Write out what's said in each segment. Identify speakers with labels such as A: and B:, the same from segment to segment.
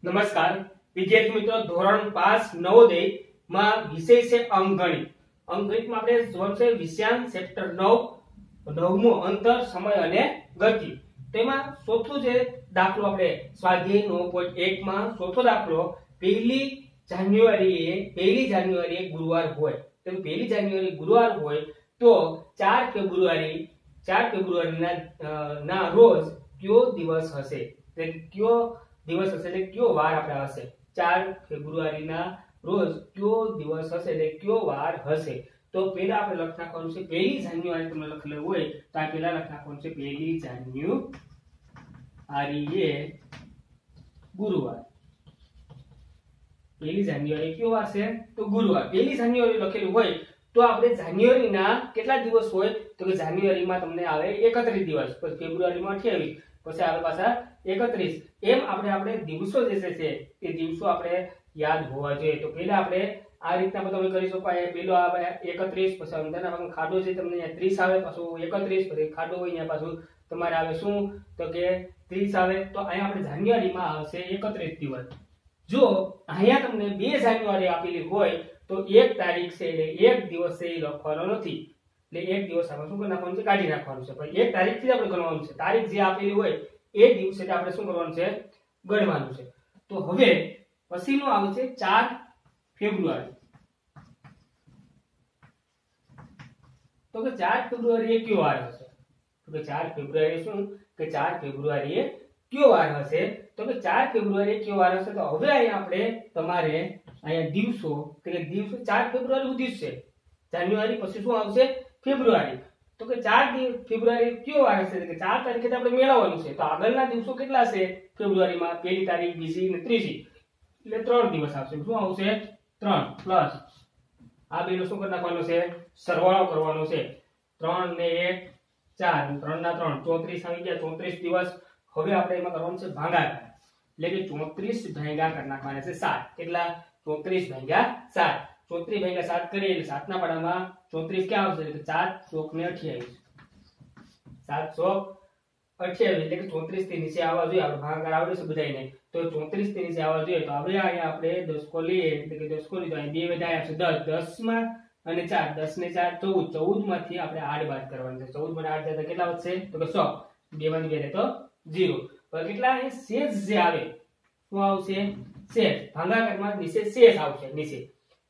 A: नमस्कार विद्यार्थी मित्रों, धोरण 5 नवोदय में विषय से अंकगणित। अंकगणित में આપણે જોવાનું છે વિષયાંક ચેપ્ટર 9 નવમો અંતર સમય અને ગતિ। તેમાં ચોથો જે દાખલો આપણે સ્વાધ્યાય 9.1 માં ચોથો દાખલો 1 જાન્યુઆરીએ ગુરુવાર હોય, તો 1 જાન્યુઆરી ગુરુવાર હોય તો 4 ફેબ્રુઆરી ના રોજ કયો દિવસ હશે, તે કયો દિવસ હશે એટલે કયો વાર આપણે હશે। 4 ફેબ્રુઆરી ના રોજ કયો દિવસ હશે એટલે કયો વાર હશે। તો પહેલા આપણે લખ નાખવાનું છે 1 જાન્યુઆરી, તમને લખેલું હોય તો આ પહેલા લખ નાખવાનું છે 1 જાન્યુઆરીએ ગુરુવાર। 1 જાન્યુઆરી કયો વાર છે તો ગુરુવાર। 1 જાન્યુઆરી લખેલું હોય તો આપણે જાન્યુઆરીના કેટલા દિવસ હોય તો કે જાન્યુઆરીમાં તમને આવે 31 દિવસ, પછી ફેબ્રુઆરીમાં 28, પછી આવે પાછા 31। એમ આપણે દિવસો જે છે તે દિવસો આપણે યાદ હોવા જોઈએ। તો પહેલા આપણે આ રીતના તમે કરી શકો। આ પહેલો આવે 31, પછી અંદરના ભાગમાં ખાડો છે તમને અહીંયા 30 આવે, પાછું 31, પછી ખાડો હોય અહીંયા પાછું તમારે આવે શું તો કે 30 આવે। તો અહીંયા આપણે જાન્યુઆરીમાં આવશે 31 દિવસ। જો અહીંયા તમને 2 જાન્યુઆરી આપેલી હોય તો 1 તારીખ છે એટલે 1 દિવસ છે એ લખવાનો નથી, એટલે 1 દિવસ આપણે શું કરી નાખવાનું છે, કાઢી નાખવાનું છે। પછી 1 તારીખથી જ આપણે ગણવાનું છે, તારીખ જે આપેલી હોય એ દિવસે આપણે શું કરવાનું છે, ગણવાનું છે। તો હવે પછીનો આવશે 4 ફેબ્રુઆરી। તો કે 4 ફેબ્રુઆરીએ કયો વાર હશે તો કે 4 ફેબ્રુઆરીએ શું કે 4 ફેબ્રુઆરીએ કયો વાર હશે તો કે 4 ફેબ્રુઆરીએ કયો વાર હશે। તો હવે અહીંયા આપણે તમારે અહીંયા દિવસો કે દિવસો 4 ફેબ્રુઆરી સુધી છે, જાન્યુઆરી પછી શું આવશે ફેબ્રુઆરી। તો કે 4 ફેબ્રુઆરી કયો વાર હશે કે 4 તારીખે આપણે મેળવવાનું છે। તો આગળના દિવસો કેટલા છે ફેબ્રુઆરીમાં, પહેલી તારીખ, બીજી અને ત્રીજી, એટલે 3 દિવસ આવશે। શું આવશે 3 પ્લસ આ બેનો શું કરી નાખવાનો છે, સરવાળો કરવાનો છે। 3 ને 1 4, 3 ના 3 34 આવી ગયા, 34 દિવસ। હવે આપણે એમાં કરવાનું છે ભાગાકાર, એટલે કે 34 ભાગ્યા કરી નાખવાના છે 7। કેટલા 34 ભાગ્યા 7, 34 ભાગ્યા 7 કરીએ એટલે 7 ના પાડામાં 34 ક્યાં આવશે એટલે 7 ચોક ને 28, 7 ચોક 28 એટલે કે 34 થી નીચે આવવા જોઈએ। આપણે ભાગાકાર આવડે છે બધાયને, તો 34 થી નીચે આવવા જોઈએ। તો હવે અહીંયા આપણે દશકો લઈએ એટલે કે દશકો લીધો, અહીં 2 વધ્યા છે 10, 10 માં અને 4, 10 ને 4 14, 14 માંથી આપણે 8 બાદ કરવાનું છે। 14 માંથી 8 જાય તો કેટલા વધશે તો કે 100, 2 માંથી 2 રહે તો 0। તો કેટલા અહીં શેષ જે આવે શું આવશે, શેષ ભાગાકારમાં નીચે શેષ આવશે નીચે।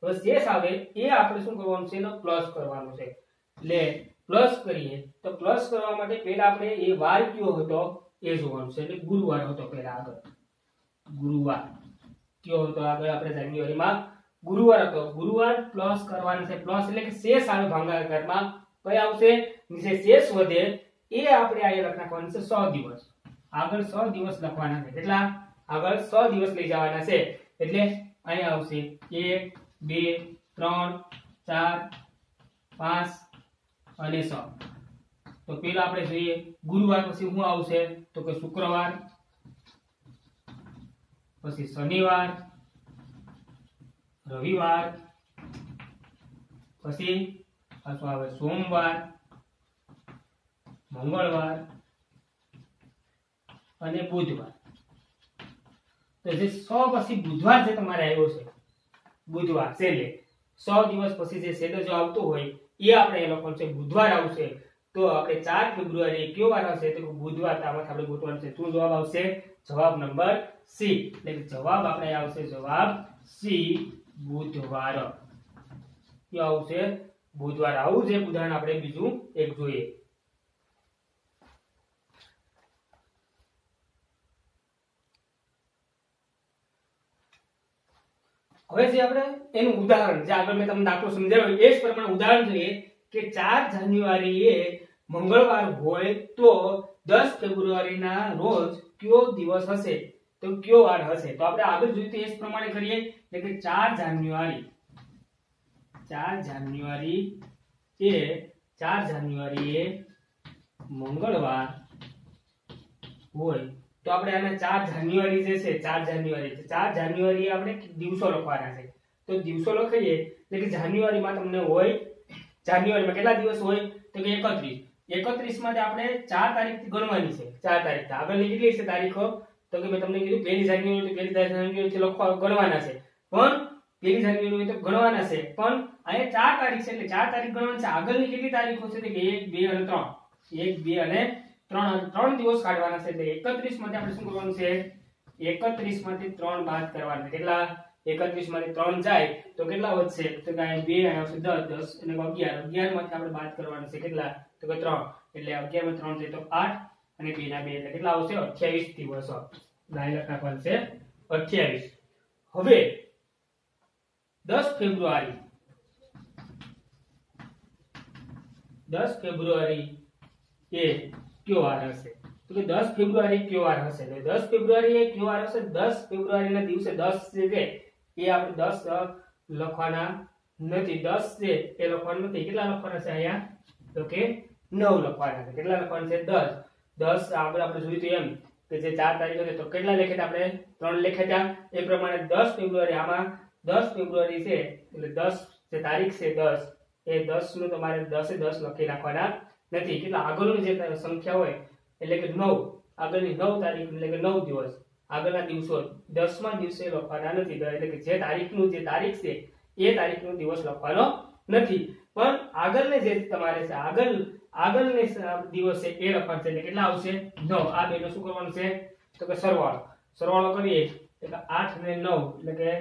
A: તો શેષ આવે એ આપણે શું કરવાનું છે એનો પ્લસ કરવાનું છે। એટલે પ્લસ કરીએ તો પ્લસ કરવા માટે પહેલા આપણે એ વાર કયો હતો એ જોવાનું છે, એટલે ગુરુવાર હતો પહેલા। આગળ ગુરુવાર કયો હતો, આગળ આપણે જાન્યુઆરીમાં ગુરુવાર હતો, ગુરુવાર પ્લસ કરવાનું છે। પ્લસ એટલે કે શેષ આવે ભાગાકારમાં, કઈ આવશે નીચે શેષ વધે એ આપણે અહીંયા લખ નાખવાનું છે 100 દિવસ। આગળ 100 દિવસ લખવાના છે, કેટલા આગળ 100 દિવસ લઈ જવાના છે। એટલે અહીંયા આવશે 1 2 3 4 5 અને 100। તો પહેલા આપણે જોઈએ ગુરુવાર, પછી શું આવશે તો કે શુક્રવાર, પછી શનિવાર, રવિવાર, પછી પાછું આવે સોમવાર, મંગળવાર અને બુધવાર। તો જે 100 પછી બુધવાર જે તમારે આવ્યો છે, બુધવાર છેલ્લે 100 દિવસ પછી જે છેલ્લે જો આવતો હોય એ આપણે એ લખવાનું છે બુધવાર આવશે। તો આપણે 4 ફેબ્રુઆરી કયો વાર આવશે તો બુધવાર, આમાંથી આપણે ગોતવાનું છે। શું જવાબ આવશે, જવાબ નંબર સી, એટલે કે જવાબ આપણે આવશે જવાબ સી બુધવાર। કયો આવશે બુધવાર। આવું જ એક ઉદાહરણ આપણે બીજું એક જોઈએ। હવે જે આપણે એનું ઉદાહરણ જે આગળ મેં તમને દાખલો સમજાવ્યો એ જ પ્રમાણે ઉદાહરણ જોઈએ કે 4 જાન્યુઆરીએ મંગળવાર હોય તો 10 ફેબ્રુઆરીના રોજ કયો દિવસ હશે તો કયો વાર હશે। તો આપણે આગળ જોયું તો એ જ પ્રમાણે કરીએ, એટલે કે 4 જાન્યુઆરીએ મંગળવાર હોય તો આપણે આને 4 જાન્યુઆરી જે છે 4 જાન્યુઆરી આપણે દિવસો લખવાના છે। તો દિવસો લખીએ એટલે કે જાન્યુઆરીમાં તમને હોય, જાન્યુઆરીમાં કેટલા દિવસ હોય તો કે 31, 31 માટે આપણે 4 તારીખથી ગણવાની છે। 4 તારીખ આગળની કેટલી છે તારીખો તો કે મેં તમને કીધું 1 જાન્યુઆરી તો 1 જાન્યુઆરી લખવા ગણવાના છે, પણ 1 જાન્યુઆરી તો ગણવાના છે, પણ અહીંયા 4 તારીખ છે એટલે 4 તારીખ ગણવાની છે. આગળની કેટલી તારીખો છે કે 1 2 અને 3, 1 2 અને 3 દિવસ કાઢવાના છે. એટલે 31 માંથી આપણે શું કરવાનું છે, 31 માંથી 3 બાદ કરવાના. કેટલા? 31 માંથી 3 જાય તો કેટલા વધશે, તો કે 2 આવશે 10, 10 અને 11, 11 માંથી આપણે બાદ કરવાના છે. કેટલા? તો કે 3, એટલે 11 માં 3 જાય તો 8 અને 2 ના 2 એટલે કેટલા આવશે? 28 દિવસો. ડાયરેક્ટ નાખવાનું છે 28. હવે 10 ફેબ્રુઆરી 10 ફેબ્રુઆરી એ કયો વાર હશે, તો કે 10 ફેબ્રુઆરી કયો વાર હશે? એટલે 10 ફેબ્રુઆરી એ કયો વાર હશે? 10 ફેબ્રુઆરીના દિવસે 10 છે એ આપણે 10 લખવાના નથી, 10 છે એ લખવાનું નથી. કેટલા લખવાના છે અહીંયા? તો કે 9 લખવાના છે. કેટલા લખવાના છે? 10. 10 આગળ આપણે જોયું તો એમ કે જે 4 તારીખ હતી તો કેટલા લખ્યા આપણે? 3 લખ્યા હતા. એ પ્રમાણે 10 ફેબ્રુઆરી, આમાં 10 ફેબ્રુઆરી છે એટલે 10 જે તારીખ છે 10 એ 10 નું તમારે 10 એ 10 લખી નાખવાના નથી. કેટલા આગળની જે સંખ્યા હોય એટલે કે 9, આગળની 9 તારીખ એટલે કે 9 દિવસ, આગળના દિવસો 10મા દિવસે લખવાના નથી. એટલે કે જે તારીખનું જે તારીખ છે એ તારીખનો દિવસ લખવાનો નથી, પણ આગળને જે તમારે છે આગળને દિવસ છે એ લખવાનો છે. એટલે કેટલા આવશે? 9. આ બેનો શું કરવાનું છે, તો કે સરવાળો કરીએ એટલે 8 અને 9 એટલે કે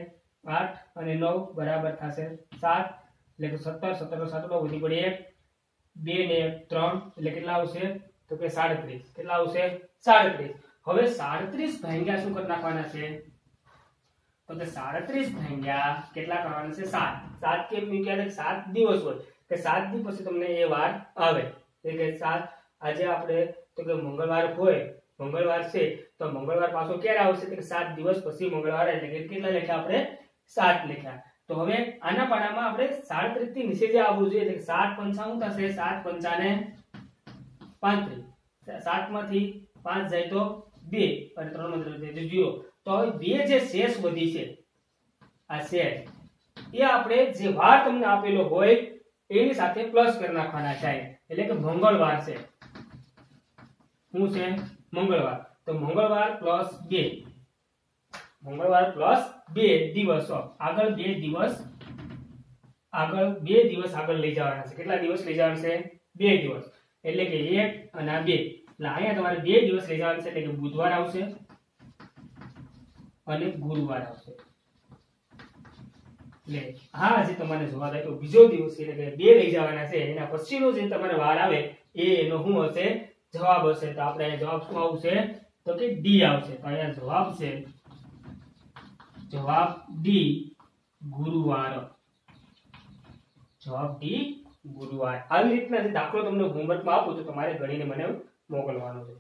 A: 8 અને 9 બરાબર થશે 7, એટલે કે 17, 17 7 વધી પડી 1, 2 ને 3 એટલે કેટલા આવશે, તો કે 37. કેટલા આવશે? 37. હવે 37 ભાગ્યા શું કરી નાખવાના છે, તો કે 37 ભાગ્યા કેટલા કરવાના છે? 7. 7 કેમ મૂક્યા? 7 દિવસ હોય કે 7 દિવસ પછી તમને એ વાર આવે. એટલે કે 7 આજે આપણે તો કે મંગળવાર હોય, મંગળવાર છે તો મંગળવાર પાછો ક્યારે આવશે? તો કે 7 દિવસ પછી મંગળવાર. એટલે કે કેટલા લખ્યા આપણે? 7 લખ્યા. તો હવે આના પાડામાં આપણે 37 થી નીચે જે આવવું જોઈએ એટલે 7 પંચા શું થશે? 7 પંચા ને 35. 7 માંથી 5 જાય તો 2 અને 3 માંથી જાય તો 0. તો હવે 2 જે શેષ વધી છે, આ શેષ એ આપણે જે વાર તમને આપેલો હોય એની સાથે પ્લસ કરી નાખવાના છે. એટલે કે મંગળવાર છે, શું છે? મંગળવાર. તો મંગળવાર પ્લસ 2, મંગળવાર પ્લસ 2 દિવસો, આગળ 2 દિવસ આગળ લઈ જવાના છે. કેટલા દિવસ લઈ જવાના છે? 2 દિવસ. એટલે કે 1 અને 2 એટલે અહીંયા તમારે 2 દિવસ લઈ જવાના છે. એટલે કે બુધવાર આવશે અને ગુરુવાર આવશે. એટલે હા જે તમારે જોવા જાય તો બીજો દિવસ એટલે કે 2 લઈ જવાના છે, એના પછીનો જે તમારે વાર આવે એનો શું હશે? જવાબ હશે. તો આપણે અહીંયા જવાબ શું આવશે? તો કે ડી આવશે. તો અહીંયા જવાબ છે, જવાબ ડી ગુરુવાર. જવાબ ડી ગુરુવાર. આવી રીતના જે દાખલો તમને હોમવર્કમાં આપું તો તમારે ગણીને મને મોકલવાનો છે.